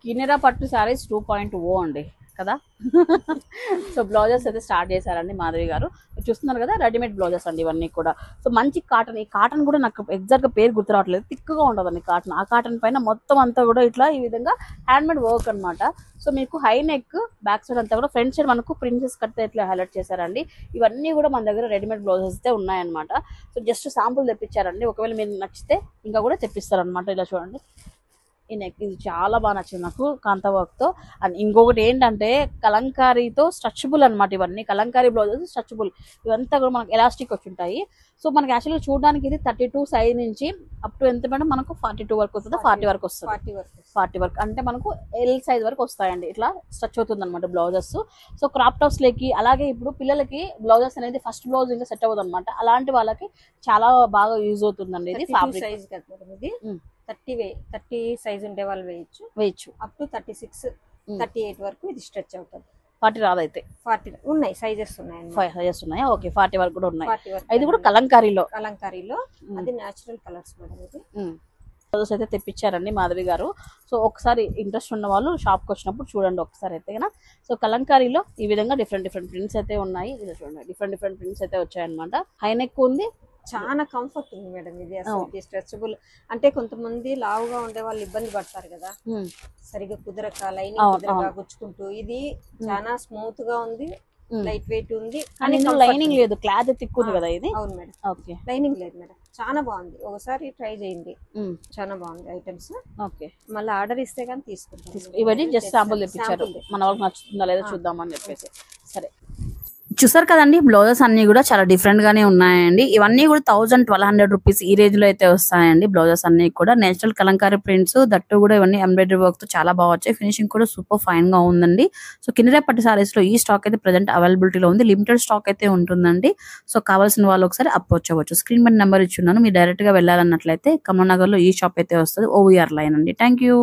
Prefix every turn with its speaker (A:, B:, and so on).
A: కిన్నెరా పట్టు సారీస్ 2.0 అండి కదా. సో బ్లౌజెస్ అయితే స్టార్ట్ చేశారండి మాధవి గారు. చూస్తున్నారు కదా, రెడీమేడ్ బ్లౌజెస్ అండి ఇవన్నీ కూడా. సో మంచి కాటన్, ఈ కాటన్ కూడా నాకు ఎగ్జాక్ట్గా పేరు గుర్తు రావట్లేదు, థిక్గా ఉంటుందండి కాటన్. ఆ కాటన్ పైన మొత్తం అంతా కూడా ఇట్లా ఈ విధంగా హ్యాండ్మేడ్ వర్క్ అనమాట. సో మీకు హై నెక్, బ్యాక్ సైడ్ అంతా కూడా, ఫ్రంట్ సైడ్ మనకు ప్రిన్సెస్ కట్ ఇట్లా హైలైట్ చేశారండి. ఇవన్నీ కూడా మన దగ్గర రెడీమేడ్ బ్లౌజెస్ అయితే ఉన్నాయన్నమాట. సో జస్ట్ శాంపుల్ తెప్పించారండి, ఒకవేళ మీరు నచ్చితే ఇంకా కూడా తెప్పిస్తారనమాట. ఇలా చూడండి, ఈ నెక్ ఇది చాలా బాగా నచ్చింది నాకు కాంతా వర్క్తో. అండ్ ఇంకొకటి ఏంటంటే కలంకారీతో స్ట్రెచబుల్ అనమాట. ఇవన్నీ కలంకారీ బ్లౌజెస్ స్ట్రెచబుల్, ఇవంతా కూడా మనకు ఎలాస్టిక్ వచ్చి ఉంటాయి. సో మనకి యాక్చువల్గా చూడడానికి ఇది 32 సైజ్ నుంచి అప్ టు ఎంత మేడం మనకు 42 వరకు వస్తుంది, 40 వరకు వస్తుంది. 40 వరకు అంటే మనకు ఎల్ సైజ్ వరకు వస్తాయండి. ఇట్లా స్ట్రెచ్ అవుతుంది అనమాట బ్లౌజెస్. సో క్రాప్ టాప్స్ లేకి, అలాగే ఇప్పుడు పిల్లలకి బ్లౌజెస్ అనేది ఫస్ట్ బ్లౌజ్ ఇంకా సెట్ అవ్వదు అనమాట. అలాంటి వాళ్ళకి చాలా బాగా యూజ్ అవుతుందండి. ఇది ఫ్యాబ్రిక్
B: సైజ్ కదా ఇది 30 సైజ్ ఉండే వాళ్ళు వేయచ్చు. అప్ టు 36, 38 వరకు ఇది స్ట్రెచ్ అవుతుంది.
A: 40 రాదైతే
B: 40 ఉన్నాయి, సైజెస్ ఉన్నాయి,
A: 5 సైజెస్ ఉన్నాయా? ఓకే, 40 వరకు కూడా ఉన్నాయి. ఇది కూడా కలంకారీలో
B: అది న్యాచురల్ కలర్స్ మేడం. ఇది
A: బ్లౌజెస్ అయితే తెప్పించారండి మాధవి గారు. సో ఒకసారి ఇంట్రెస్ట్ ఉన్న వాళ్ళు షాప్కి వచ్చినప్పుడు చూడండి ఒకసారి అయితే కదా. సో కలంకారీలో ఈ విధంగా డిఫరెంట్ ప్రింట్స్ అయితే ఉన్నాయి. ఇది చూడండి, డిఫరెంట్ ప్రింట్స్ అయితే వచ్చాయన్నమాట. హై నెక్ ఉంది,
B: చాలా కంఫర్ట్ ఉంది మేడం. ఇది అసలు స్ట్రెచబుల్ అంటే కొంతమంది లావుగా ఉండే వాళ్ళు ఇబ్బంది పడతారు కదా, సరిగా కుదరక లైనింగ్ గుచ్చుకుంటూ. ఇది చాలా స్మూత్ గా ఉంది, లైట్ వెయిట్ ఉంది,
A: కానీ లైనింగ్ లేదు, క్లాత్ థిక్ ఉంది కదా ఇది.
B: అవును మేడం.
A: ఓకే,
B: లైనింగ్ లేదు మేడం. చాలా బాగుంది, ఒకసారి ట్రై చేయండి. చాలా బాగుంది ఐటమ్స్.
A: ఓకే,
B: మళ్ళీ ఆర్డర్ ఇస్తే కానీ తీసుకుంటాం.
A: ఇవన్నీ జస్ట్ శాంపుల్ తెప్పించారు, మన వాళ్ళకి నచ్చుతుందా లేదా చూద్దామని చెప్పేసి. సరే, చూసారు కదండి, బ్లౌజెస్ అన్ని కూడా చాలా డిఫరెంట్ గానే ఉన్నాయండి. ఇవన్నీ కూడా 1200 రూపీస్ ఈ రేంజ్ లో అయితే వస్తాయండి. బ్లౌజెస్ అన్ని కూడా నేచురల్ కలంకారీ ప్రింట్స్, దట్టు కూడా ఇవన్నీ ఎంబ్రాయిడరీ వర్క్ తో చాలా బాగా వచ్చాయి. ఫినిషింగ్ కూడా సూపర్ ఫైన్ గా ఉందండి. సో కిన్నెరా పట్టు సారీస్ లో ఈ స్టాక్ అయితే ప్రెసెంట్ అవైలబిలిటీలో ఉంది, లిమిటెడ్ స్టాక్ అయితే ఉంటుందండి. సో కావాల్సిన వాళ్ళు ఒకసారి అప్రోచ్ అవ్వచ్చు. స్క్రీన్ మీద నెంబర్ ఇచ్చున్నాను, మీరు డైరెక్ట్ గా వెళ్ళాలన్నట్లయితే కమలానగర్ లో ఈ షాప్ అయితే వస్తుంది, OVR లైన్ అండి. Thank you.